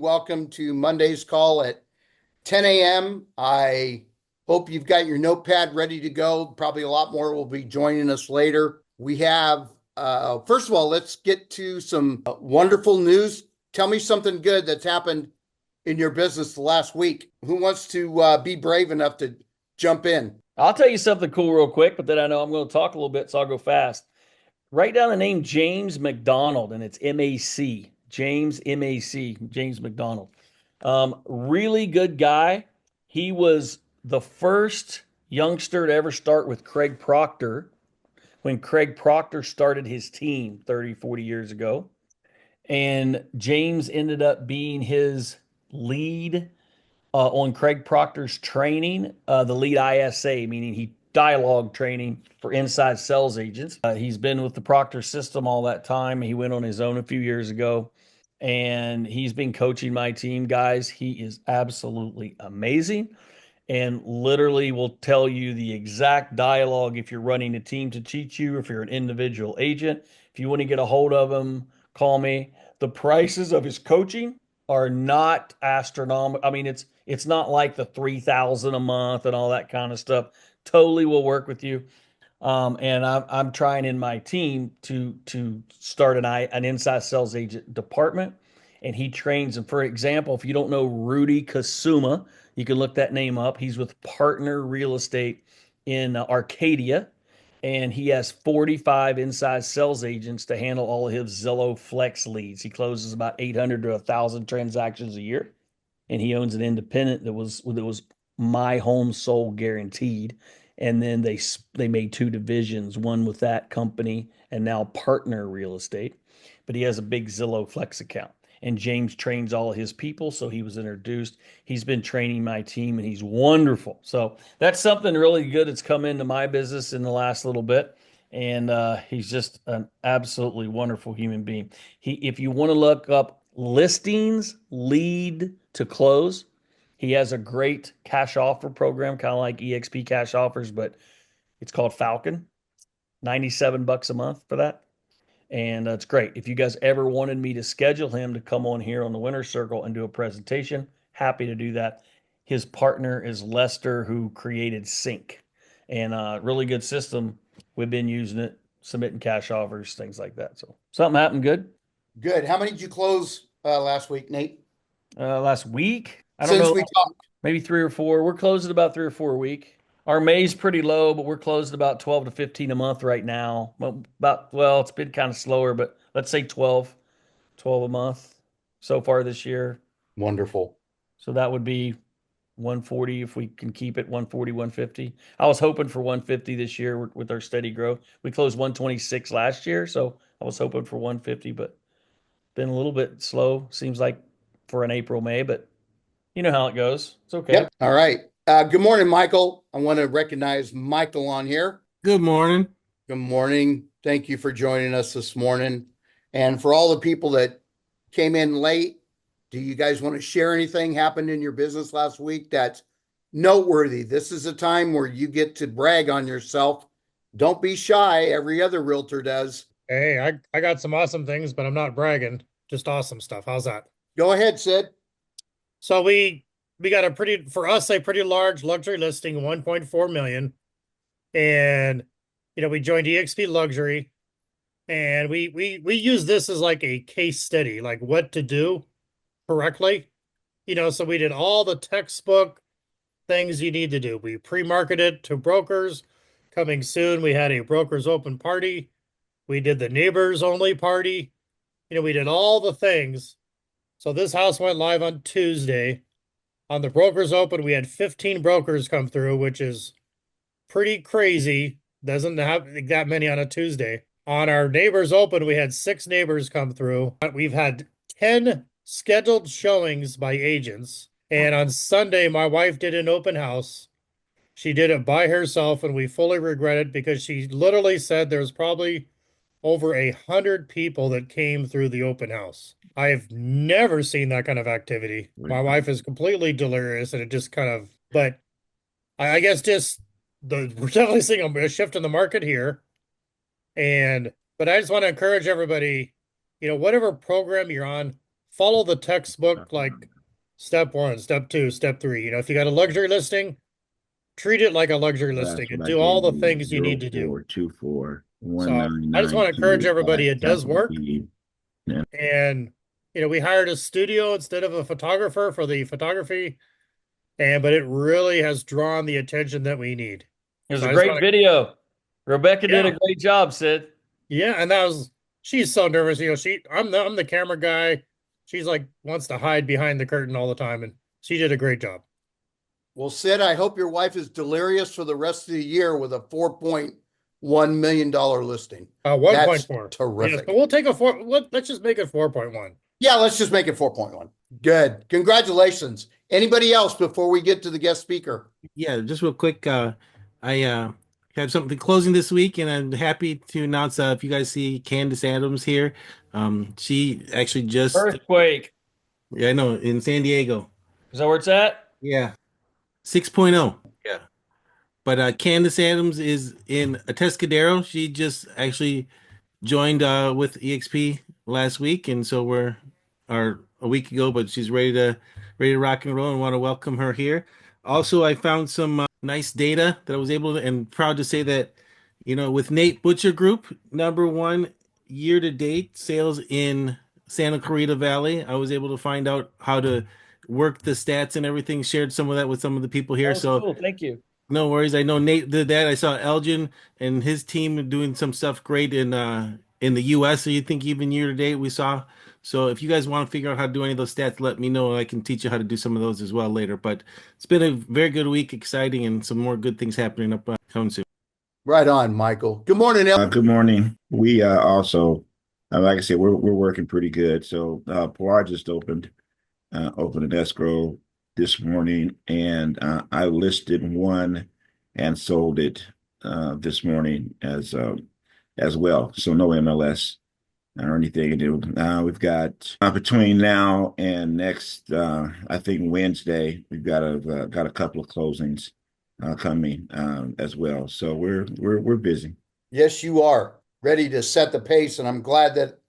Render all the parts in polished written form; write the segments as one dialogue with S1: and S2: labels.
S1: welcome to Monday's call at 10 a.m. I hope you've got your notepad ready to go. Probably a lot more will be joining us later. We have, first of all, let's get to some wonderful news. Tell me something good that's happened in your business the last week. Who wants to be brave enough to jump in?
S2: I'll tell you something cool real quick, but then I know I'm going to talk a little bit, so I'll go fast. Write down the name James McDonald, and it's MAC. James MAC, James McDonald. Really good guy. He was the first youngster to ever start with Craig Proctor when Craig Proctor started his team 30, 40 years ago. And James ended up being his lead on Craig Proctor's training, the lead ISA, meaning he dialogue training for inside sales agents. He's been with the Proctor system all that time. He went on his own a few years ago, and he's been coaching my team, guys. He is absolutely amazing and literally will tell you the exact dialogue if you're running a team to teach you, if you're an individual agent. If you want to get a hold of him, call me. The prices of his coaching are not astronomical. I mean, it's not like the 3,000 a month and all that kind of stuff. Totally will work with you. And I'm trying in my team to start an inside sales agent department, and he trains. And for example, if you don't know Rudy Kasuma, you can look that name up. He's with Partner Real Estate in Arcadia, and he has 45 inside sales agents to handle all of his Zillow Flex leads. He closes about 800 to 1,000 transactions a year, and he owns an independent that was my home sold guaranteed. And then they made two divisions, one with that company and now Partner Real Estate. But he has a big Zillow Flex account. And James trains all of his people, so he was introduced. He's been training my team, and he's wonderful. So that's something really good that's come into my business in the last little bit. And he's just an absolutely wonderful human being. If you want to look up listings lead to close, he has a great cash offer program, kind of like EXP cash offers, but it's called Falcon. 97 bucks a month for that. And it's great. If you guys ever wanted me to schedule him to come on here on the Winner Circle and do a presentation, happy to do that. His partner is Lester, who created Sync, and really good system. We've been using it, submitting cash offers, things like that. So something happened good
S1: Good. How many did you close last week, Nate?
S2: last week. I don't
S1: Since
S2: know,
S1: we talked.
S2: maybe three or four. We're closing about 3 or 4 a week. Our May's pretty low, but we're closing about 12 to 15 a month right now. Well, it's been kind of slower, but let's say 12 a month so far this year.
S1: Wonderful.
S2: So that would be 140 if we can keep it 140, 150. I was hoping for 150 this year with our steady growth. We closed 126 last year, so I was hoping for 150, but been a little bit slow, seems like for an April, May, but you know how it goes. It's okay.
S1: Yep. All right. Good morning, Michael. I want to recognize Michael on here.
S3: Good morning.
S1: Good morning. Thank you for joining us this morning. And for all the people that came in late, do you guys want to share anything happened in your business last week that's noteworthy? This is a time where you get to brag on yourself. Don't be shy. Every other realtor does.
S3: Hey, I got some awesome things, but I'm not bragging. Just awesome stuff. How's that?
S1: Go ahead, Sid.
S3: So we got for us, a pretty large luxury listing, 1.4 million. And we joined EXP Luxury, and we use this as like a case study, like what to do correctly. So we did all the textbook things you need to do. We pre-marketed to brokers. Coming soon, we had a brokers open party. We did the neighbors only party. We did all the things. So this house went live on Tuesday. On the brokers open, we had 15 brokers come through, which is pretty crazy. Doesn't have that many on a Tuesday. On our neighbors open, we had 6 neighbors come through. We've had 10 scheduled showings by agents. And on Sunday, my wife did an open house. She did it by herself, and we fully regret it because she literally said there's probably over 100 people that came through the open house. I've never seen that kind of activity. My wife is completely delirious, and it just kind of, but I guess we're definitely seeing a shift in the market here. But I just want to encourage everybody, whatever program you're on, follow the textbook, like step 1, step 2, step 3. If you got a luxury listing, treat it like a luxury listing
S4: That's
S3: and
S4: what I
S3: do all
S4: gave
S3: the
S4: you.
S3: things you need to do.
S4: 0424
S3: So I just want to encourage
S4: 1992
S3: everybody, it does
S4: Temple
S3: work.
S4: Eve. Yeah.
S3: And, we hired a studio instead of a photographer for the photography. But it really has drawn the attention that we need.
S2: It was
S3: So
S2: a
S3: I just
S2: great
S3: want to,
S2: video. Rebecca did a
S3: yeah,
S2: great job, Sid.
S3: yeah. And she's so nervous. I'm the camera guy. She's like, wants to hide behind the curtain all the time. And she did a great job.
S1: Well, Sid, I hope your wife is delirious for the rest of the year with a $4.1 million listing.
S3: 1.4.
S1: Terrific.
S3: Yes, but we'll take let's just make it 4.1.
S1: Yeah, let's just make it 4.1. Good. Congratulations. Anybody else before we get to the guest speaker?
S5: Yeah, just real quick. I have something closing this week, and I'm happy to announce if you guys see Candace Adams here. She actually just,
S2: Earthquake.
S5: yeah, I know, in San Diego.
S2: Is that where it's at?
S5: Yeah, 6.0. Yeah. But Candace Adams is in Atascadero. She just actually joined with EXP last week, and so or a week ago, but she's ready to rock and roll, and want to welcome her here. Also, I found some nice data that I was able to, and proud to say that, with Nate Butcher Group, #1 year to date sales in Santa Clarita Valley. I was able to find out how to work the stats and everything, shared some of that with some of the people here.
S2: That was
S5: So
S2: cool. Thank you.
S5: no worries. I know Nate did that. I saw Elgin and his team doing some stuff great in the US. So you think even year to date we saw. So if you guys want to figure out how to do any of those stats, let me know. I can teach you how to do some of those as well later. But it's been a very good week, exciting, and some more good things happening up coming soon.
S1: Right on, Michael. Good morning, El.
S4: Good morning. We also, like I said, we're working pretty good. So Pilar just opened an escrow this morning, and I listed one and sold it this morning as well. So no MLS or anything to do. We've got between now and next, I think Wednesday, we've got a couple of closings coming as well. So we're busy.
S1: Yes, you are ready to set the pace, and I'm glad that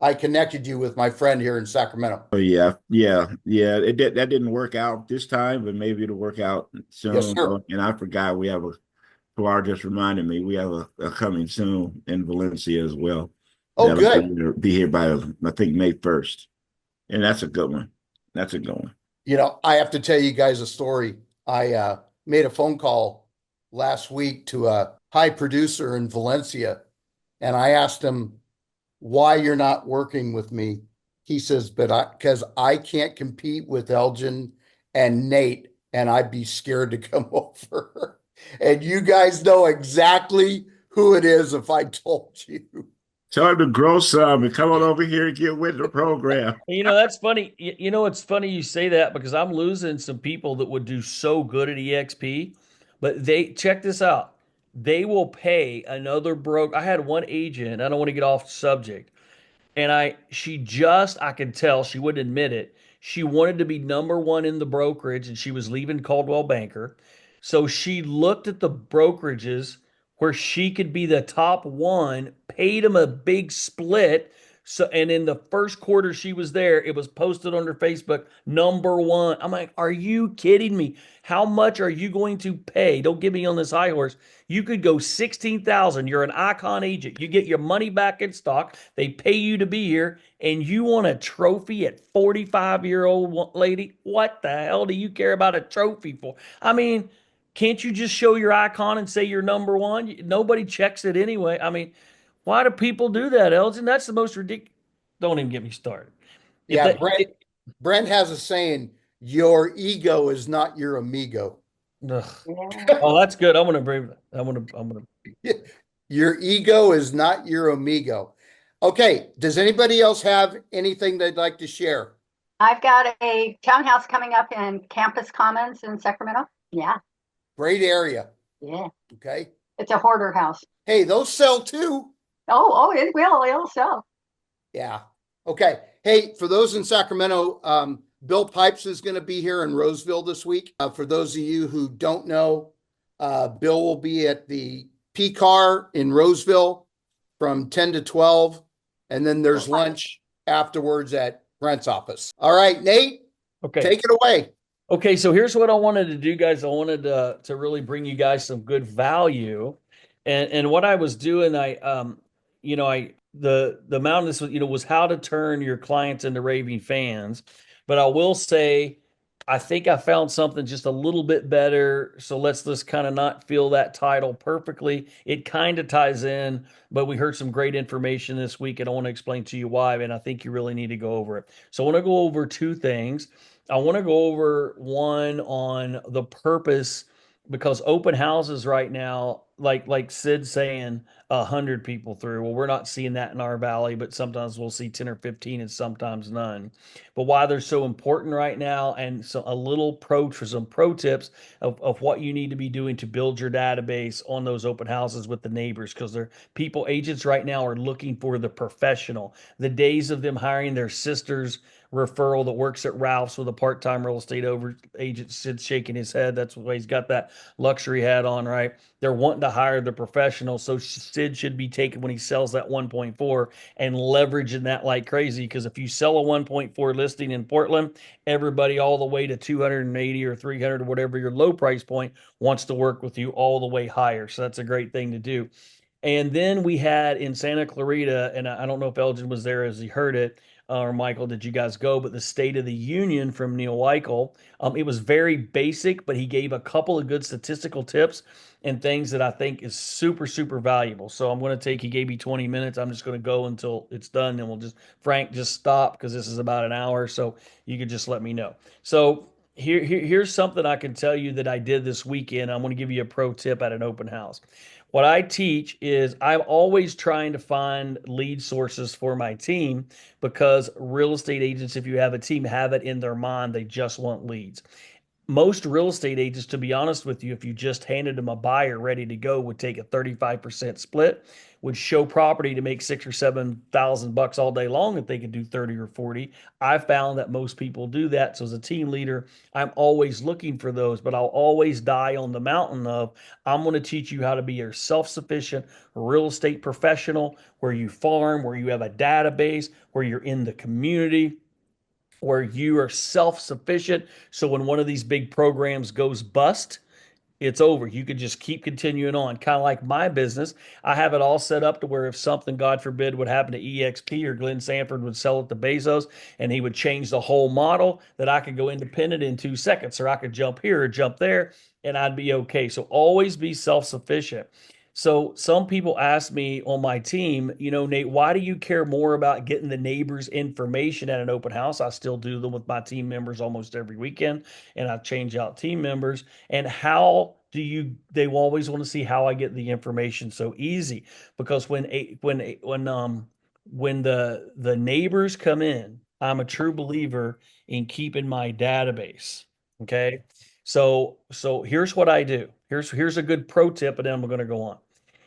S1: I connected you with my friend here in Sacramento.
S4: Oh yeah. That didn't work out this time, but maybe it'll work out soon.
S1: Yes, sir.
S4: And I forgot Pilar just reminded me we have a coming soon in Valencia as well.
S1: Oh,
S4: That'll
S1: good.
S4: be here by I think May 1st, and that's a good one. That's a good one.
S1: I have to tell you guys a story. I made a phone call last week to a high producer in Valencia, and I asked him why you're not working with me. He says, because I can't compete with Elgin and Nate, and I'd be scared to come over. And you guys know exactly who it is if I told you.
S4: Tell him to grow some and come on over here and get with the program.
S2: That's funny. It's funny you say that because I'm losing some people that would do so good at EXP, but check this out. They will pay another broker. I had one agent, I don't want to get off subject, and I could tell she wouldn't admit it. She wanted to be #1 in the brokerage and she was leaving Coldwell Banker. So she looked at the brokerages where she could be the top one, paid them a big split. So, and in the first quarter she was there, it was posted on her Facebook, #1. I'm like, are you kidding me? How much are you going to pay? Don't get me on this high horse. You could go 16,000. You're an icon agent. You get your money back in stock. They pay you to be here, and you want a trophy at 45-year-old lady? What the hell do you care about a trophy for? I mean, can't you just show your icon and say you're #1? Nobody checks it anyway. I mean, why do people do that, Elgin? That's the most ridiculous. Don't even get me started.
S1: Yeah, Brent has a saying, your ego is not your amigo.
S2: Oh, that's good. I'm gonna bring that. I'm gonna.
S1: Your ego is not your amigo. Okay, does anybody else have anything they'd like to share?
S6: I've got a townhouse coming up in Campus Commons in Sacramento. Yeah.
S1: Great area.
S6: Yeah.
S1: Okay.
S6: It's a hoarder house.
S1: Hey, those sell too.
S6: Oh, it will. It'll sell.
S1: Yeah. Okay. Hey, for those in Sacramento, Bill Pipes is going to be here in Roseville this week. For those of you who don't know, Bill will be at the P-Car in Roseville from 10 to 12. And then there's lunch afterwards at Brent's office. All right, Nate,
S2: Okay.
S1: take it away.
S2: Okay, so here's what I wanted to do, guys. I wanted to really bring you guys some good value, and what I was doing, the amount of this was, was how to turn your clients into raving fans. But I will say, I think I found something just a little bit better. So let's just kind of not feel that title perfectly. It kind of ties in, but we heard some great information this week, and I want to explain to you why. And I think you really need to go over it. So I want to go over two things. I want to go over one on the purpose, because open houses right now, like Sid's saying, 100 people through. Well, we're not seeing that in our valley, but sometimes we'll see 10 or 15 and sometimes none. But why they're so important right now, and so a little some pro tips of what you need to be doing to build your database on those open houses with the neighbors, because agents right now are looking for the professional. The days of them hiring their sister's referral that works at Ralph's with a part-time real estate agent, Sid's shaking his head. That's why he's got that luxury hat on, right? They're wanting to hire the professional. So Sid should be taking, when he sells that 1.4, and leveraging that like crazy. Because if you sell a 1.4 listing in Portland, everybody all the way to 280 or 300 or whatever your low price point wants to work with you all the way higher. So that's a great thing to do. And then we had in Santa Clarita, and I don't know if Elgin was there as he heard it, or Michael, did you guys go? But the State of the Union from Neil Weichel, it was very basic, but he gave a couple of good statistical tips and things that I think is super, super valuable. So I'm going to he gave me 20 minutes. I'm just going to go until it's done. And Frank, just stop, because this is about an hour. So you could just let me know. So here's something I can tell you that I did this weekend. I'm going to give you a pro tip at an open house. What I teach is I'm always trying to find lead sources for my team, because real estate agents, if you have a team, have it in their mind they just want leads. Most real estate agents, to be honest with you, if you just handed them a buyer ready to go, would take a 35% split, would show property to make $6,000 or $7,000 all day long if they could do 30 or 40. I found that most people do that. So as a team leader, I'm always looking for those, but I'll always die on the mountain of, I'm going to teach you how to be a self-sufficient real estate professional, where you farm, where you have a database, where you're in the community, where you are self-sufficient. So when one of these big programs goes bust, it's over. You could just keep continuing on. Kind of like my business. I have it all set up to where if something, God forbid, would happen to EXP, or Glenn Sanford would sell it to Bezos and he would change the whole model, that I could go independent in 2 seconds, or I could jump here or jump there and I'd be okay. So always be self-sufficient. So some people ask me on my team, Nate, why do you care more about getting the neighbors' information at an open house? I still do them with my team members almost every weekend, and I change out team members. And how do they will always want to see how I get the information so easy. Because when the neighbors come in, I'm a true believer in keeping my database. Okay. So here's what I do. Here's a good pro tip, and then I'm going to go on.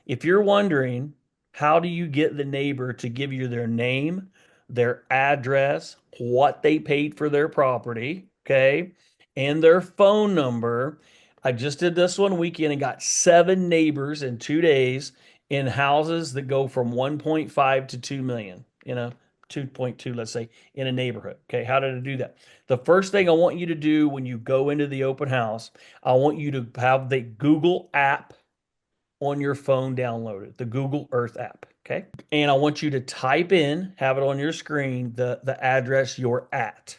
S2: If you're wondering, how do you get the neighbor to give you their name, their address, what they paid for their property, okay, and their phone number? I just did this one weekend and got 7 neighbors in 2 days in houses that go from 1.5 to 2 million, 2.2, let's say, in a neighborhood. Okay, how did I do that? The first thing I want you to do when you go into the open house, I want you to have the Google app on your phone downloaded, the Google Earth app. Okay. And I want you to type in, have it on your screen, the address you're at.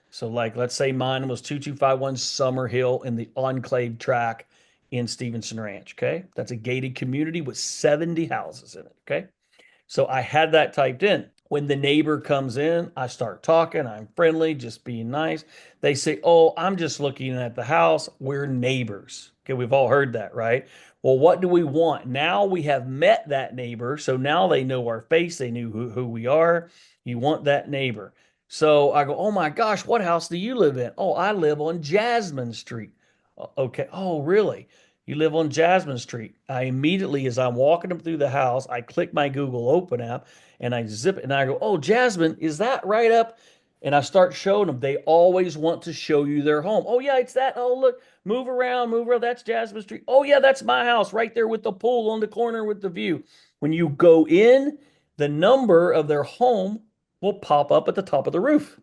S2: So, like, let's say mine was 2251 Summer Hill in the Enclave track in Stevenson Ranch. Okay. That's a gated community with 70 houses in it. Okay. So I had that typed in. When the neighbor comes in, I start talking. I'm friendly, just being nice. They say, "Oh, I'm just looking at the house. We're neighbors." Okay, we've all heard that, right? Well, what do we want? Now we have met that neighbor. So now they know our face. They knew who we are. You want that neighbor. So I go, "Oh my gosh, what house do you live in?" "Oh, I live on Jasmine Street." Okay. "Oh, really? You live on Jasmine Street." I immediately, as I'm walking them through the house, I click my Google Open app and I zip it and I go, "Oh, Jasmine, is that right up?" And I start showing them. They always want to show you their home. "Oh, yeah, it's that. Oh, look, move around, move around. That's Jasmine Street. Oh, yeah, that's my house right there with the pool on the corner with the view." When you go in, the number of their home will pop up at the top of the roof.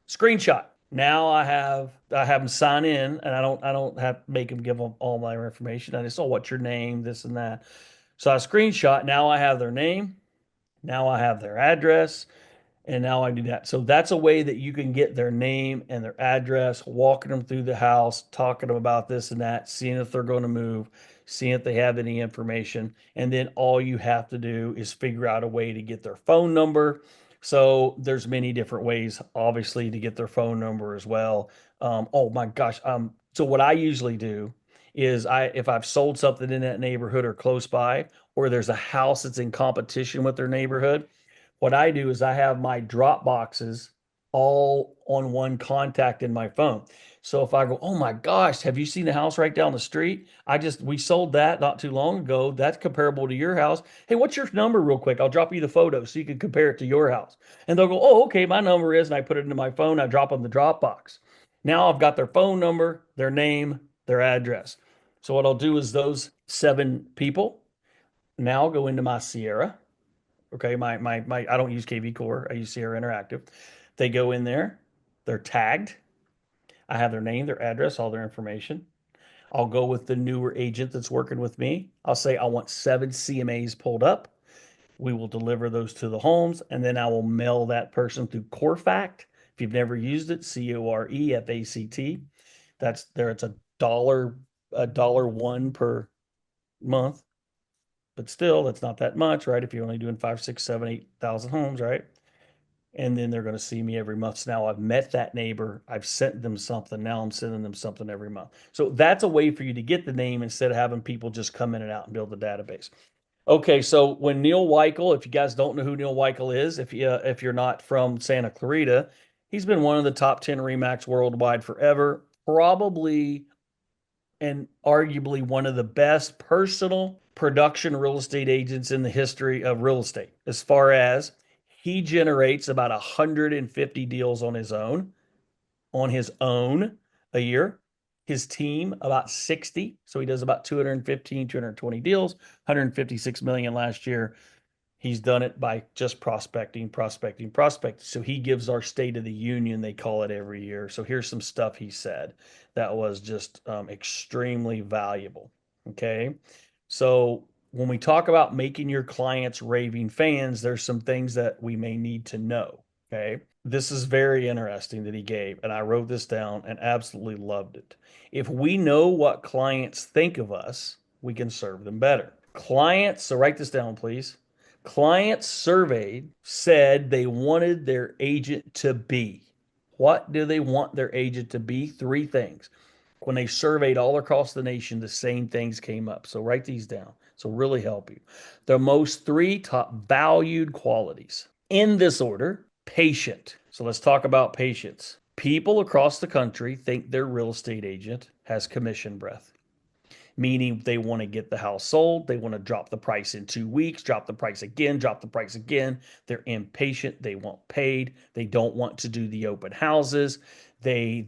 S2: Screenshot. Now I have them sign in, and I don't have to make them give them all my information. I just, oh, what's your name, this and that. So I screenshot. Now I have their name. Now I have their address. And now I do that. So that's a way that you can get their name and their address, walking them through the house, talking to them about this and that, seeing if they're going to move, seeing if they have any information. And then all you have to do is figure out a way to get their phone number. So there's many different ways, obviously, to get their phone number as well. Oh my gosh. So what I usually do is if I've sold something in that neighborhood or close by, or there's a house that's in competition with their neighborhood, what I do is I have my drop boxes all on one contact in my phone. So if I go, oh my gosh, have you seen the house right down the street? We sold that not too long ago. That's comparable to your house. Hey, what's your number real quick? I'll drop you the photo so you can compare it to your house. And they'll go, oh, okay, my number is, and I put it into my phone. I drop them the drop box. Now I've got their phone number, their name, their address. So what I'll do is those 7 people now go into my Sierra. Okay, I don't use KV Core. I use Sierra Interactive. They go in there, they're tagged. I have their name, their address, all their information. I'll go with the newer agent that's working with me. I'll say I want 7 CMAs pulled up. We will deliver those to the homes, and then I will mail that person through Corefact. If you've never used it, Corefact. That's there. It's a dollar one per month, but still, that's not that much, right? If you're only doing 5, 6, 7, 8,000 homes, right? And then they're going to see me every month. So now I've met that neighbor. I've sent them something. Now I'm sending them something every month. So that's a way for you to get the name instead of having people just come in and out and build the database. Okay, so when Neil Weichel, if you guys don't know who Neil Weichel is, if you're not from Santa Clarita, he's been one of the top 10 Remax worldwide forever. Probably and arguably one of the best personal production real estate agents in the history of real estate, as far as he generates about 150 deals on his own a year. His team about 60. So he does about 215, 220 deals, 156 million last year. He's done it by just prospecting. So he gives our State of the Union, they call it every year. So here's some stuff he said that was just extremely valuable. Okay. So when we talk about making your clients raving fans, there's some things that we may need to know. Okay. This is very interesting that he gave, and I wrote this down and absolutely loved it. If we know what clients think of us, we can serve them better. Clients, so write this down, please. Clients surveyed said they wanted their agent to be. What do they want their agent to be? 3 things. When they surveyed all across the nation, the same things came up. So write these down. So really help you. The most 3 top valued qualities in this order: patient. So let's talk about patience. People across the country think their real estate agent has commission breath, meaning they want to get the house sold. They want to drop the price in 2 weeks, drop the price again, drop the price again. They're impatient. They want paid. They don't want to do the open houses. They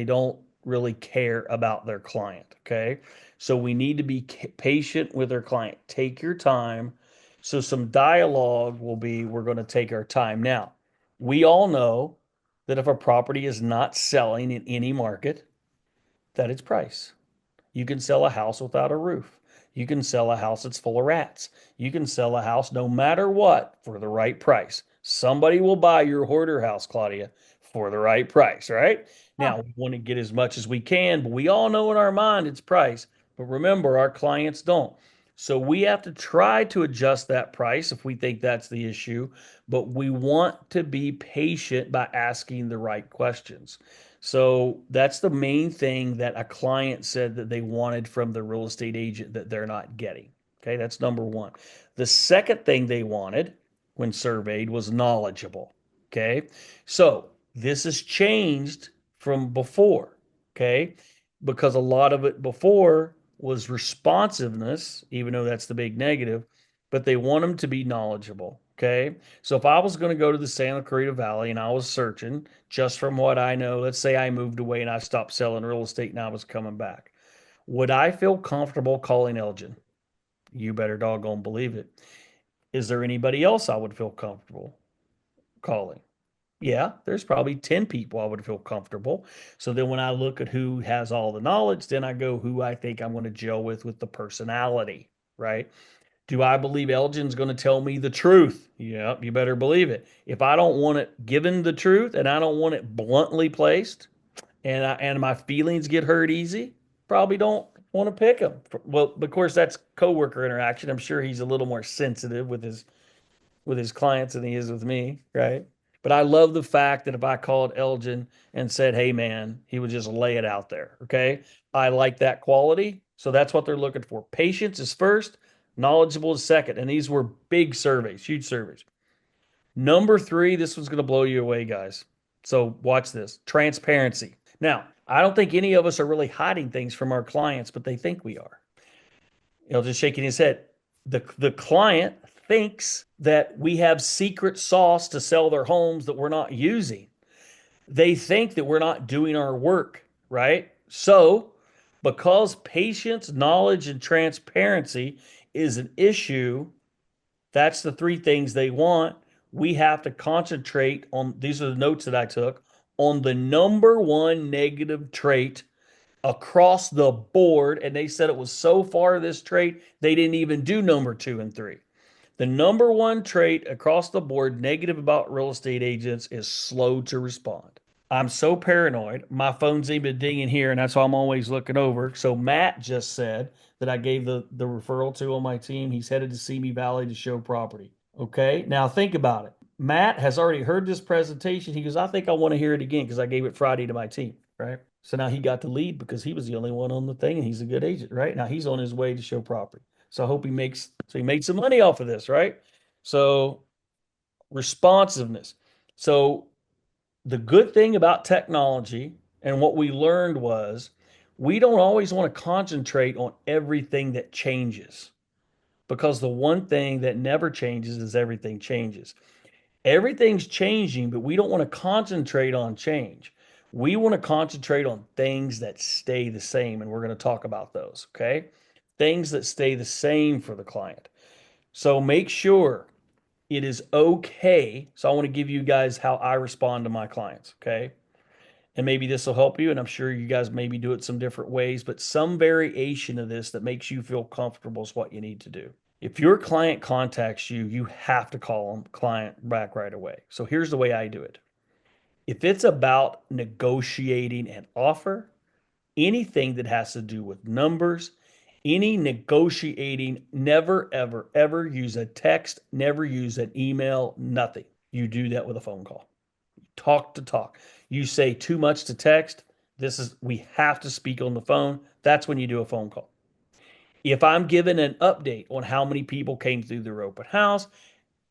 S2: don't really care about their client. Okay. So we need to be patient with their client. Take your time. So some dialogue will be, we're going to take our time. Now, we all know that if a property is not selling in any market, that it's price. You can sell a house without a roof. You can sell a house that's full of rats. You can sell a house no matter what for the right price. Somebody will buy your hoarder house, Claudia, for the right price, right? Now, we want to get as much as we can, but we all know in our mind it's price. But remember, our clients don't. So we have to try to adjust that price if we think that's the issue, but we want to be patient by asking the right questions. So that's the main thing that a client said that they wanted from the real estate agent that they're not getting. Okay, that's number 1. The second thing they wanted when surveyed was knowledgeable. Okay, so this has changed from before. Okay, because a lot of it before was responsiveness, even though that's the big negative, but they want them to be knowledgeable. Okay. So if I was going to go to the Santa Clarita Valley and I was searching just from what I know, let's say I moved away and I stopped selling real estate and I was coming back, would I feel comfortable calling Elgin? You better doggone believe it. Is there anybody else I would feel comfortable? calling? Yeah, there's probably 10 people I would feel comfortable. So then when I look at who has all the knowledge, then I go who I think I'm going to gel with the personality, right? Do I believe Elgin's going to tell me the truth? Yeah, you better believe it. If I don't want it given the truth and I don't want it bluntly placed and my feelings get hurt easy, probably don't want to pick him. Well, of course, that's coworker interaction. I'm sure he's a little more sensitive with his clients than he is with me, right? But I love the fact that if I called Elgin and said, "Hey, man," he would just lay it out there. Okay. I like that quality. So that's what they're looking for. Patience is first, knowledgeable is second. And these were big surveys, huge surveys. Number three, this one's going to blow you away, guys. So watch this transparency. Now, I don't think any of us are really hiding things from our clients, but they think we are. Just shaking his head. The client thinks that we have secret sauce to sell their homes that we're not using. They think that we're not doing our work, right? So, because patience, knowledge, and transparency is an issue, that's the three things they want. We have to concentrate on, these are the notes that I took, on the number one negative trait across the board. And they said it was so far this trait, they didn't even do number 2 and 3. The number one trait across the board negative about real estate agents is slow to respond. I'm so paranoid. My phone's even dinging here, and that's why I'm always looking over. So Matt just said that I gave the referral to on my team. He's headed to Simi Valley to show property. Okay, now think about it. Matt has already heard this presentation. He goes, I think I want to hear it again because I gave it Friday to my team, right? So now he got the lead because he was the only one on the thing, and he's a good agent, right? Now he's on his way to show property. So I hope he made some money off of this, right? So responsiveness. So the good thing about technology and what we learned was we don't always want to concentrate on everything that changes, because the one thing that never changes is everything changes. Everything's changing, but we don't want to concentrate on change. We want to concentrate on things that stay the same, and we're going to talk about those, okay? Things that stay the same for the client. So make sure it is okay. So I want to give you guys how I respond to my clients, okay? And maybe this will help you, and I'm sure you guys maybe do it some different ways, but some variation of this that makes you feel comfortable is what you need to do. If your client contacts you, you have to call them client back right away. So here's the way I do it. If it's about negotiating an offer, anything that has to do with numbers, any negotiating, never, ever, ever use a text, never use an email, nothing. You do that with a phone call. Talk to talk. You say too much to text. We have to speak on the phone. That's when you do a phone call. If I'm given an update on how many people came through their open house,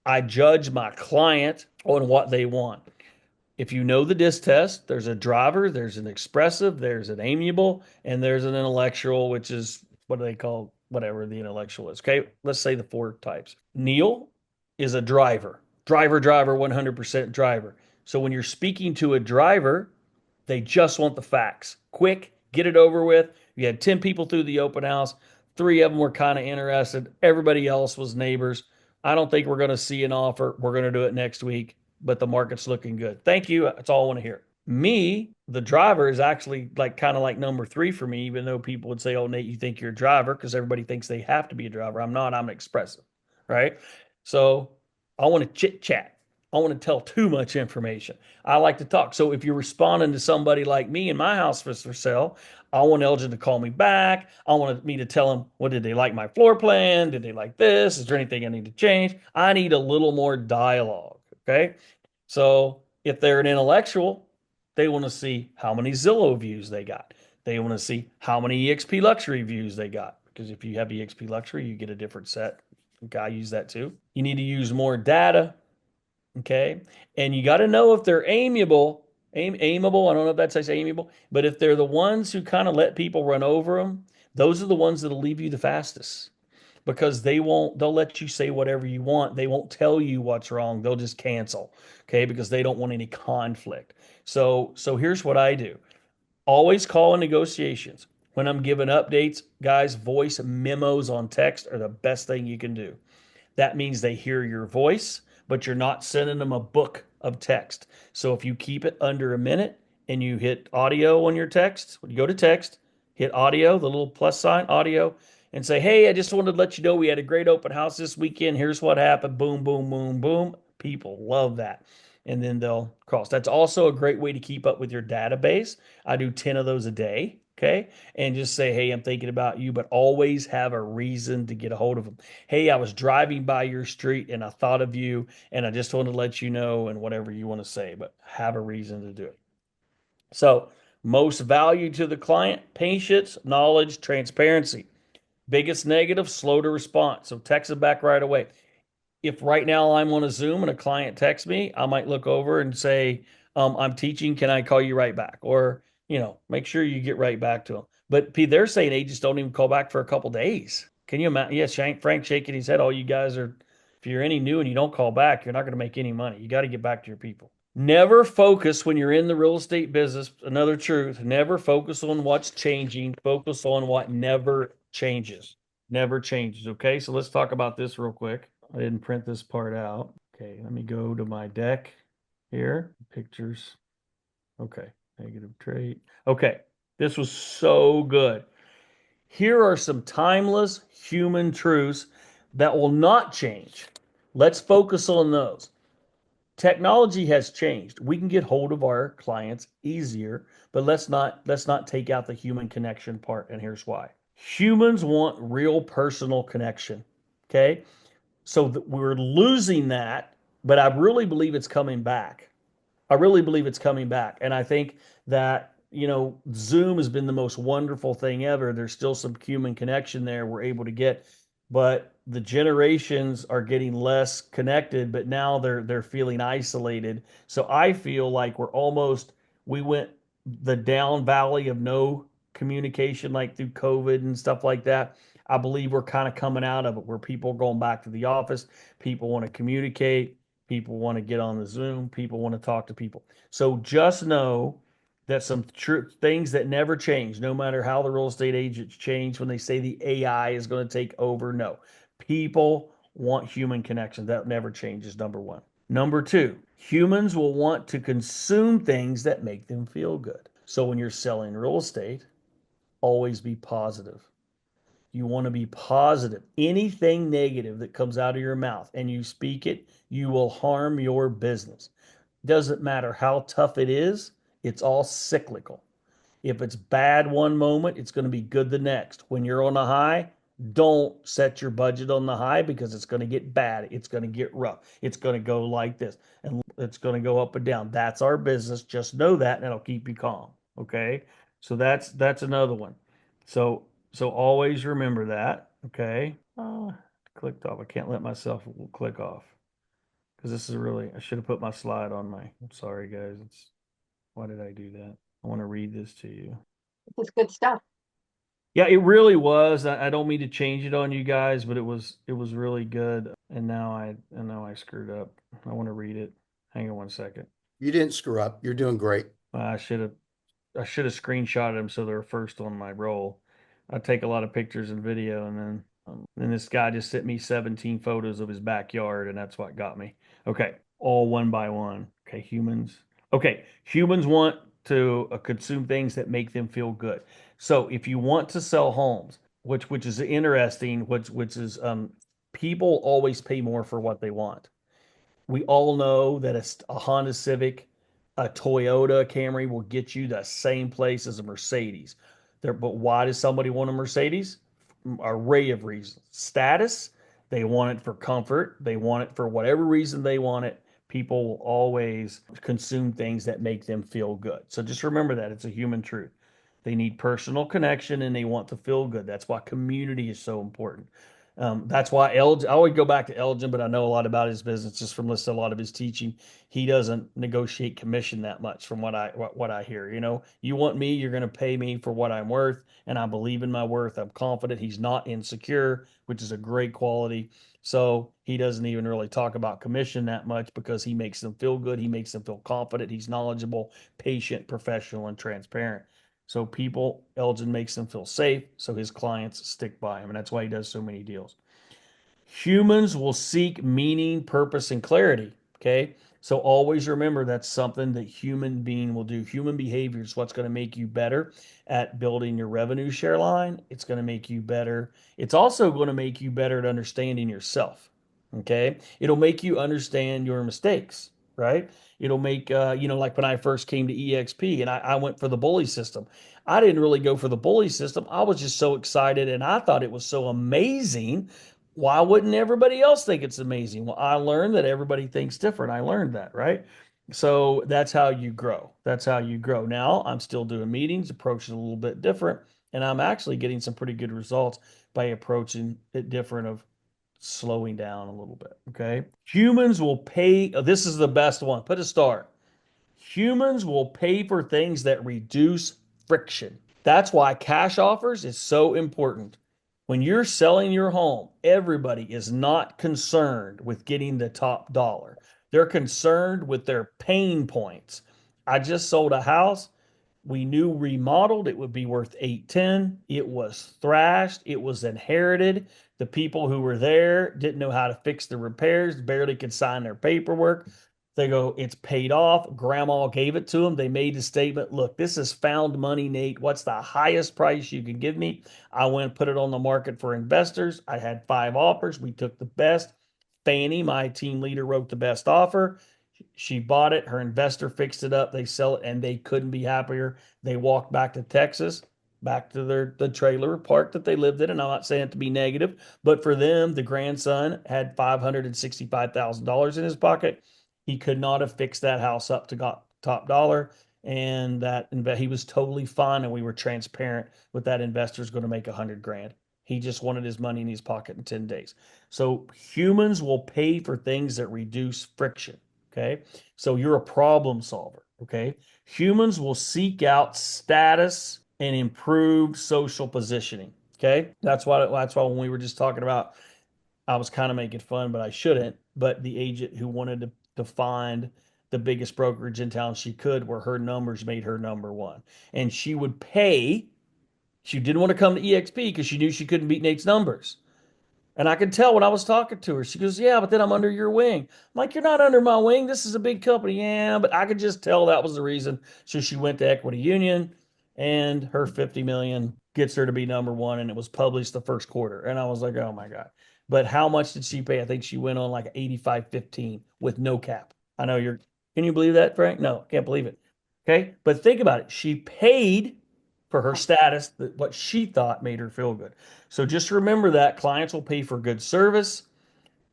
S2: I judge my client on what they want. If you know the DISC test, there's a driver, there's an expressive, there's an amiable, and there's an intellectual, which is what do they call whatever the intellectual is. Okay, let's say the 4 types. Neil is a driver, 100% driver. So when you're speaking to a driver, they just want the facts. Quick, get it over with. You had 10 people through the open house. 3 of them were kind of interested. Everybody else was neighbors. I don't think we're going to see an offer. We're going to do it next week, but the market's looking good. Thank you. That's all I want to hear. Me, the driver, is actually kind of like number 3 for me, even though people would say, oh, Nate, you think you're a driver, because everybody thinks they have to be a driver. I'm not. I'm expressive, right? So I want to chit chat. I want to tell too much information. I like to talk. So if you're responding to somebody like me in my house for sale, I want Elgin to call me back. I want me to tell them, what did they like my floor plan? Did they like this? Is there anything I need to change? I need a little more dialogue. Okay. So if they're an intellectual, they want to see how many Zillow views they got. They want to see how many EXP luxury views they got. Because if you have EXP luxury, you get a different set. Okay, I use that too. You need to use more data. Okay. And you got to know if they're amiable. Amiable. I don't know if that says amiable, but if they're the ones who kind of let people run over them, those are the ones that'll leave you the fastest, because they'll let you say whatever you want. They won't tell you what's wrong. They'll just cancel. Okay. Because they don't want any conflict. So here's what I do. Always call in negotiations. When I'm giving updates, guys, voice memos on text are the best thing you can do. That means they hear your voice, but you're not sending them a book of text. So if you keep it under a minute and you hit audio on your text, when you go to text, hit audio, the little plus sign, audio, and say, hey, I just wanted to let you know we had a great open house this weekend. Here's what happened. Boom, boom, boom, boom. People love that. And then they'll cross. That's also a great way to keep up with your database. I do 10 of those a day. Okay. And just say, hey, I'm thinking about you, but always have a reason to get a hold of them. Hey, I was driving by your street and I thought of you and I just wanted to let you know, and whatever you want to say, but have a reason to do it. So, most value to the client, patience, knowledge, transparency. Biggest negative, slow to respond. So text them back right away. If right now I'm on a Zoom and a client texts me, I might look over and say, I'm teaching. Can I call you right back? Or, make sure you get right back to them. But they're saying agents don't even call back for a couple days. Can you imagine? Yes, Frank shaking his head. All you guys are, if you're any new and you don't call back, you're not going to make any money. You got to get back to your people. Never focus when you're in the real estate business. Another truth, never focus on what's changing. Focus on what never changes. Never changes. Okay, so let's talk about this real quick. I didn't print this part out. Okay, let me go to my deck here. Pictures. Okay, negative trait. Okay, this was so good. Here are some timeless human truths that will not change. Let's focus on those. Technology has changed. We can get hold of our clients easier, but let's not take out the human connection part, and here's why. Humans want real personal connection. Okay? So we're losing that, but I really believe it's coming back. I really believe it's coming back. And I think that, Zoom has been the most wonderful thing ever. There's still some human connection there we're able to get, but the generations are getting less connected, but now they're feeling isolated. So I feel like we went the down valley of no communication, like through COVID and stuff like that. I believe we're kind of coming out of it, where people are going back to the office, people want to communicate, people want to get on the Zoom, people want to talk to people. So just know that some things that never change, no matter how the real estate agents change when they say the AI is going to take over. No, people want human connection. That never changes, number one. Number two, humans will want to consume things that make them feel good. So when you're selling real estate, always be positive. You want to be positive. Anything negative that comes out of your mouth and you speak it, you will harm your business. Doesn't matter how tough it is, it's all cyclical. If it's bad one moment, it's going to be good the next. When you're on a high, don't set your budget on the high, because it's going to get bad. It's going to get rough. It's going to go like this, and it's going to go up and down. That's our business. Just know that, and it'll keep you calm. Okay. So that's another one. So always remember that. Okay. Clicked off. I can't let myself click off, because this is I should have put my slide on I'm sorry guys. Why did I do that? I want to read this to you.
S6: This is good stuff.
S2: Yeah, it really was. I don't mean to change it on you guys, but it was really good. And now I screwed up. I want to read it. Hang on one second.
S1: You didn't screw up. You're doing great.
S2: I should have screenshotted them so they're first on my roll. I take a lot of pictures and video, and then this guy just sent me 17 photos of his backyard, and that's what got me. Okay, all one by one. Okay, humans. Okay, humans want to consume things that make them feel good. So if you want to sell homes, which is interesting, which is people always pay more for what they want. We all know that a Honda Civic, a Toyota Camry will get you the same place as a Mercedes. But why does somebody want a Mercedes? Array of reasons. Status, they want it for comfort, they want it for whatever reason they want it. People will always consume things that make them feel good. So just remember that it's a human truth. They need personal connection and they want to feel good. That's why community is so important. That's why Elgin, I always go back to Elgin, but I know a lot about his business just from listening to a lot of his teaching. He doesn't negotiate commission that much, from what I hear. You want me, you're going to pay me for what I'm worth, and I believe in my worth. I'm confident. He's not insecure, which is a great quality. So he doesn't even really talk about commission that much, because he makes them feel good. He makes them feel confident. He's knowledgeable, patient, professional, and transparent. So Elgin makes them feel safe, so his clients stick by him, and that's why he does so many deals. Humans will seek meaning, purpose, and clarity. Okay. So always remember that's something that human being will do. Human behavior is what's going to make you better at building your revenue share line. It's going to make you better. It's also going to make you better at understanding yourself. Okay. It'll make you understand your mistakes, right? It'll make, like when I first came to EXP and I went for the bully system. I didn't really go for the bully system. I was just so excited and I thought it was so amazing. Why wouldn't everybody else think it's amazing? Well, I learned that everybody thinks different. I learned that, right? So that's how you grow. That's how you grow. Now I'm still doing meetings, approaching a little bit different, and I'm actually getting some pretty good results by approaching it different of slowing down a little bit. Okay. Humans will pay. This is the best one. Put a star. Humans will pay for things that reduce friction. That's why cash offers is so important. When you're selling your home, everybody is not concerned with getting the top dollar. They're concerned with their pain points. I just sold a house. We knew remodeled it would be worth 810. It was thrashed, it was inherited. The people who were there didn't know how to fix the repairs, barely could sign their paperwork. They go, it's paid off. Grandma gave it to them. They made the statement, look, this is found money, Nate. What's the highest price you can give me? I went and put it on the market for investors. I had 5 offers. We took the best. Fanny, my team leader, wrote the best offer. She bought it. Her investor fixed it up. They sell it, and they couldn't be happier. They walked back to Texas, back to the trailer park that they lived in. And I'm not saying it to be negative, but for them, the grandson had $565,000 in his pocket. He could not have fixed that house up to got top dollar, and he was totally fine. And we were transparent with that investor's going to make 100 grand. He just wanted his money in his pocket in 10 days. So humans will pay for things that reduce friction. Okay. So you're a problem solver. Okay. Humans will seek out status and improve social positioning. Okay. That's why when we were just talking about, I was kind of making fun, but I shouldn't. But the agent who wanted to find the biggest brokerage in town she could, where her numbers made her number one. And she would pay. She didn't want to come to EXP because she knew she couldn't beat Nate's numbers. And I could tell when I was talking to her. She goes, yeah, but then I'm under your wing. I'm like, you're not under my wing. This is a big company. Yeah, but I could just tell that was the reason. So she went to Equity Union and her 50 million gets her to be number one. And it was published the first quarter. And I was like, oh my God. But how much did she pay? I think she went on like 85-15 with no cap. I know can you believe that, Frank? No, can't believe it. Okay. But think about it. She paid for her status, that what she thought made her feel good. So just remember that clients will pay for good service,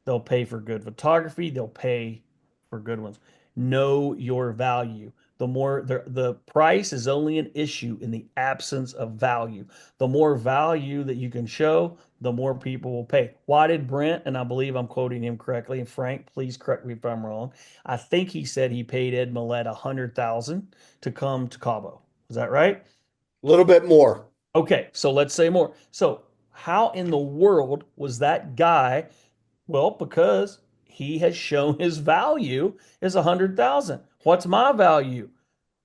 S2: they'll pay for good photography, they'll pay for good ones. Know your value. The price is only an issue in the absence of value. The more value that you can show, the more people will pay. Why did Brent, and I believe I'm quoting him correctly, and Frank, please correct me if I'm wrong. I think he said he paid Ed Millette $100,000 to come to Cabo. Is that right?
S1: A little bit more.
S2: Okay, so let's say more. So, how in the world was that guy? Well, because he has shown his value is 100,000. What's my value?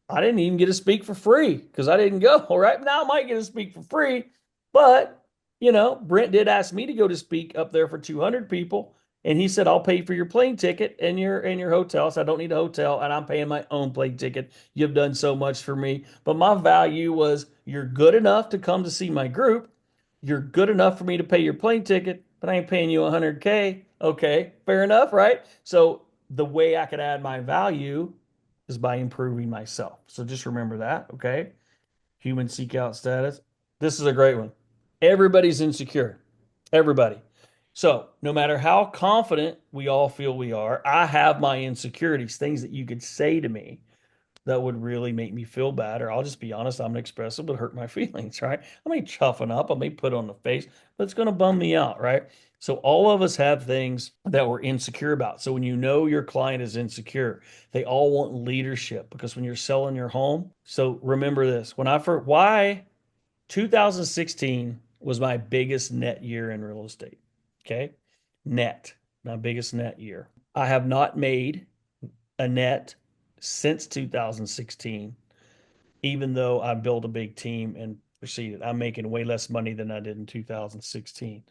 S2: I didn't even get to speak for free because I didn't go. Right now, I might get to speak for free, but Brent did ask me to go to speak up there for 200 people, and he said, "I'll pay for your plane ticket and your hotel." So I don't need a hotel, and I'm paying my own plane ticket. You've done so much for me, but my value was you're good enough to come to see my group. You're good enough for me to pay your plane ticket, but I ain't paying you 100K. Okay, fair enough, right? So the way I could add my value is by improving myself. So just remember that, okay? Human seek out status. This is a great one. Everybody's insecure. Everybody. So no matter how confident we all feel we are, I have my insecurities, things that you could say to me that would really make me feel bad, or I'll just be honest, I'm expressive, but hurt my feelings, right? I may chuffing up, I may put on the face, but it's going to bum me out, right? So all of us have things that we're insecure about. So when you know your client is insecure, they all want leadership because when you're selling your home, so remember this, why 2016 was my biggest net year in real estate. Okay. Net, my biggest net year. I have not made a net since 2016, even though I built a big team and proceeded. I'm making way less money than I did in 2016.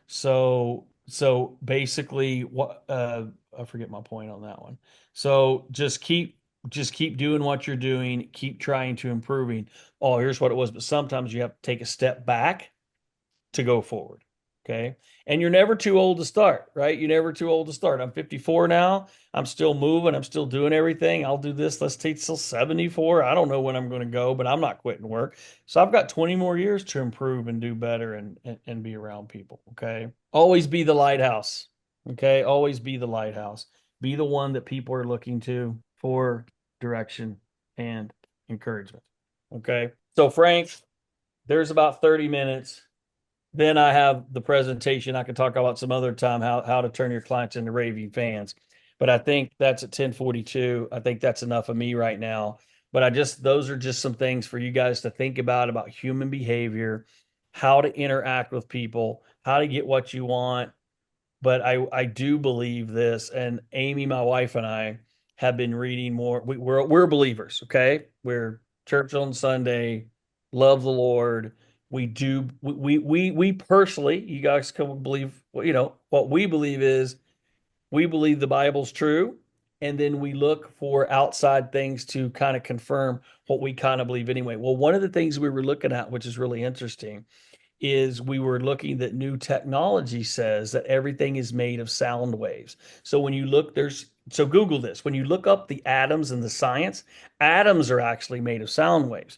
S2: So So basically what I forget my point on that one. So just keep doing what you're doing, keep trying to improving. Oh, here's what it was, but sometimes you have to take a step back to go forward. Okay. And you're never too old to start, right? You're never too old to start. I'm 54 now. I'm still moving. I'm still doing everything. I'll do this. Let's take till 74. I don't know when I'm going to go, but I'm not quitting work. So I've got 20 more years to improve and do better and be around people. Okay. Always be the lighthouse. Okay. Always be the lighthouse. Be the one that people are looking to for direction and encouragement. Okay. So, Frank, there's about 30 minutes. Then I have the presentation. I can talk about some other time how to turn your clients into raving fans. But I think that's at 10:42. I think that's enough of me right now. But those are just some things for you guys to think about human behavior, how to interact with people, how to get what you want. But I do believe this, and Amy, my wife, and I have been reading more. We're believers, okay? We're church on Sunday, love the Lord. We personally, you guys can believe, what we believe is we believe the Bible's true, and then we look for outside things to kind of confirm what we kind of believe anyway. Well, one of the things we were looking at, which is really interesting, is we were looking that new technology says that everything is made of sound waves. So when you look, so Google this. When you look up the atoms and the science, atoms are actually made of sound waves.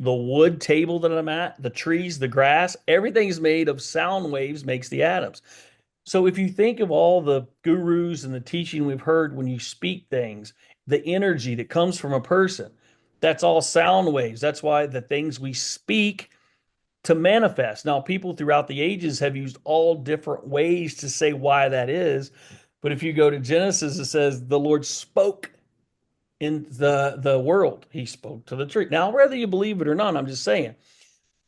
S2: The wood table that I'm at, the trees, the grass, everything is made of sound waves, makes the atoms. So if you think of all the gurus and the teaching we've heard, when you speak things, the energy that comes from a person, that's all sound waves. That's why the things we speak to manifest. Now, people throughout the ages have used all different ways to say why that is. But if you go to Genesis, it says the Lord spoke in the world. He spoke to the tree. Now, whether you believe it or not, I'm just saying,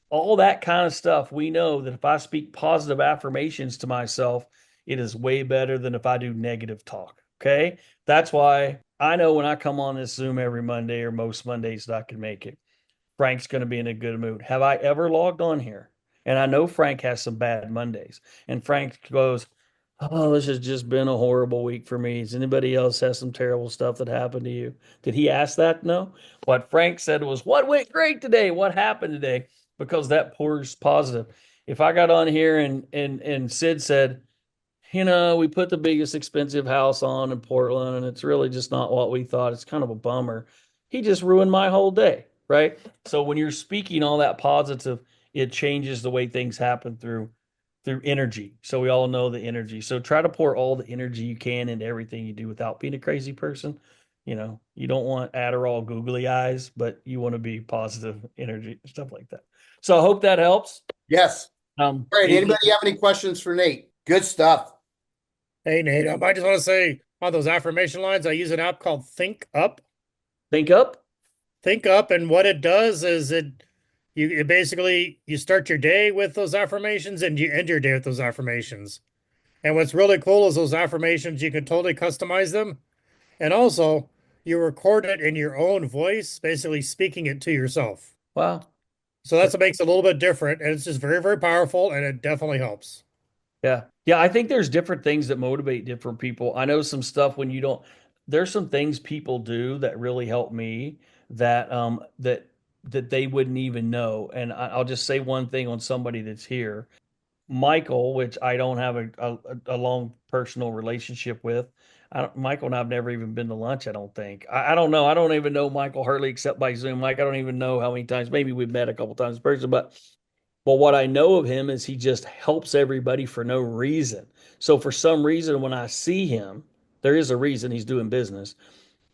S2: all that kind of stuff, we know that if I speak positive affirmations to myself, it is way better than if I do negative talk. Okay. That's why I know when I come on this Zoom every Monday or most Mondays that I can make it. Frank's going to be in a good mood. Have I ever logged on here? And I know Frank has some bad Mondays. And Frank goes, "Oh, this has just been a horrible week for me. Does anybody else have some terrible stuff that happened to you?" Did he ask that? No. What Frank said was, "What went great today? What happened today?" Because that pours positive. If I got on here and Sid said, we put the biggest expensive house on in Portland, and it's really just not what we thought. It's kind of a bummer. He just ruined my whole day, right? So when you're speaking all that positive, it changes the way things happen through energy. So we all know the energy. So try to pour all the energy you can into everything you do without being a crazy person. You don't want Adderall googly eyes, but you want to be positive energy, stuff like that. So I hope that helps.
S1: Yes.
S2: Um,
S1: All right. Anybody have any questions for Nate? Good stuff.
S3: Hey, Nate, I just want to say on those affirmation lines, I use an app called Think Up.
S2: Think up.
S3: Think Up, and what it does is it basically you start your day with those affirmations and you end your day with those affirmations. And what's really cool is those affirmations, you can totally customize them. And also, you record it in your own voice, basically speaking it to yourself.
S2: Wow.
S3: So that's what makes it a little bit different. And it's just very, very powerful, and it definitely helps.
S2: Yeah. Yeah. I think there's different things that motivate different people. I know some stuff when you don't, there's some things people do that really help me that they wouldn't even know. And I'll just say one thing on somebody that's here. Michael, which I don't have a long personal relationship with. Michael and I've never even been to lunch, I don't think. I don't know. I don't even know Michael Hurley except by Zoom. Mike, I don't even know how many times. Maybe we've met a couple times in person, but what I know of him is he just helps everybody for no reason. So for some reason, when I see him, there is a reason he's doing business,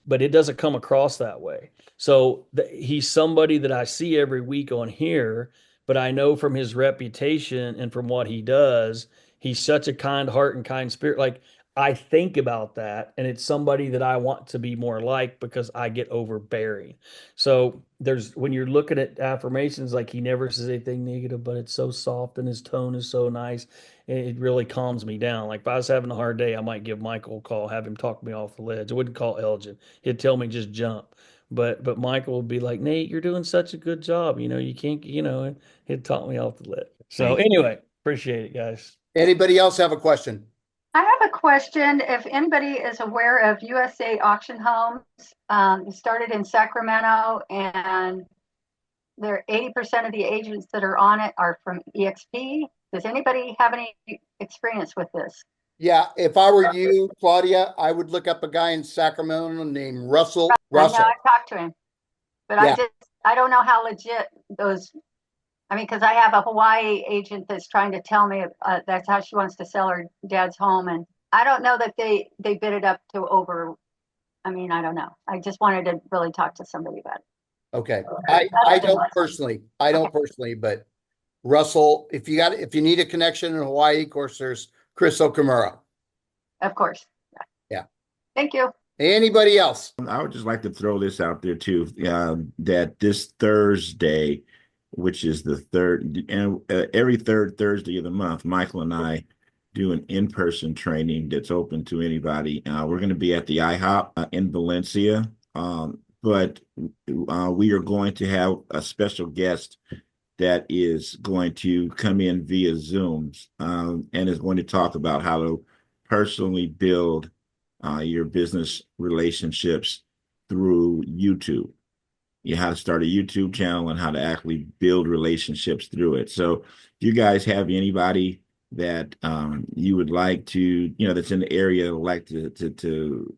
S2: but it doesn't come across that way. So he's somebody that I see every week on here, but I know from his reputation and from what he does, he's such a kind heart and kind spirit. Like I think about that, and it's somebody that I want to be more like because I get overbearing. So there's when you're looking at affirmations, like he never says anything negative, but it's so soft and his tone is so nice. It really calms me down. Like if I was having a hard day, I might give Michael a call, have him talk me off the ledge. I wouldn't call Elgin. He'd tell me just jump. But Michael would be like, "Nate, you're doing such a good job. You can't, and he'd talk me off the ledge." So anyway, appreciate it, guys.
S1: Anybody else have a question?
S6: I have a question. If anybody is aware of USA Auction Homes, it started in Sacramento, and there 80% of the agents that are on it are from EXP. Does anybody have any experience with this?
S1: Yeah, if I were you, Claudia, I would look up a guy in Sacramento named Russell.
S6: I know
S1: Russell.
S6: I've talked to him, but
S1: Yeah.
S6: I don't know how legit those. I mean, because I have a Hawaii agent that's trying to tell me that's how she wants to sell her dad's home, and I don't know that they bid it up to over. I mean, I don't know. I just wanted to really talk to somebody about it.
S1: Okay. I don't personally. I don't personally, but Russell, if you need a connection in Hawaii, of course, there's Chris Okamura.
S6: Of course.
S1: Yeah.
S6: Thank you.
S1: Anybody else?
S4: I would just like to throw this out there too, that this Thursday, which is the third, and every third Thursday of the month, Michael and I do an in-person training that's open to anybody. We're going to be at the IHOP in Valencia, but we are going to have a special guest that is going to come in via Zooms and is going to talk about how to personally build your business relationships through YouTube. How to start a YouTube channel and how to actually build relationships through it. So if you guys have anybody that you would like to, that's in the area, like to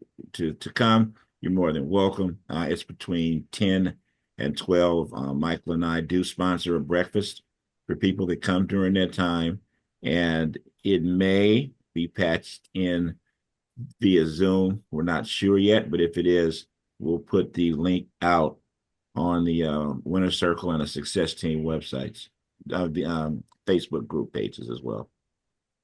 S4: come, you're more than welcome. It's between 10 and 12. Michael and I do sponsor a breakfast for people that come during that time, and it may be patched in via Zoom. We're not sure yet, but if it is, we'll put the link out on the Winner Circle and the Success Team websites, the Facebook group pages as well.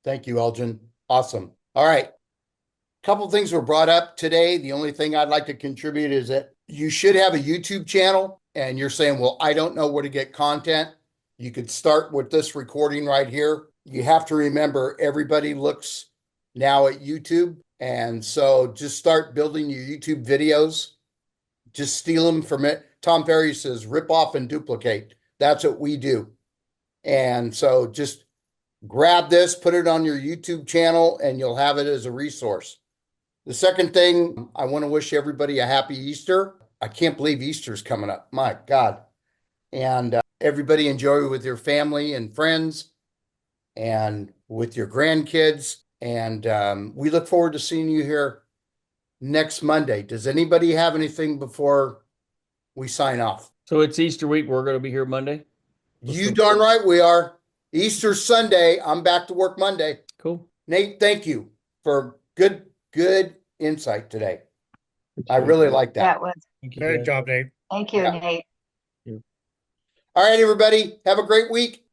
S1: Thank you, Elgin. Awesome. All right. A couple things were brought up today. The only thing I'd like to contribute is that you should have a YouTube channel, and you're saying, well, I don't know where to get content. You could start with this recording right here. You have to remember everybody looks now at YouTube. And so just start building your YouTube videos. Just steal them from it. Tom Ferry says, rip off and duplicate. That's what we do. And so just grab this, put it on your YouTube channel, and you'll have it as a resource. The second thing, I want to wish everybody a happy Easter. I can't believe Easter's coming up. My God. And everybody enjoy with your family and friends and with your grandkids. And we look forward to seeing you here next Monday. Does anybody have anything before we sign off?
S2: So it's Easter week. We're going to be here Monday.
S1: You darn right we are. Easter Sunday. I'm back to work Monday.
S2: Cool.
S1: Nate, thank you for good insight today. I really like that.
S6: That was.
S2: Thank you,
S3: Great
S2: guys.
S3: job, Nate.
S6: Thank you,
S1: Yeah.
S6: Nate.
S1: All right, everybody. Have a great week.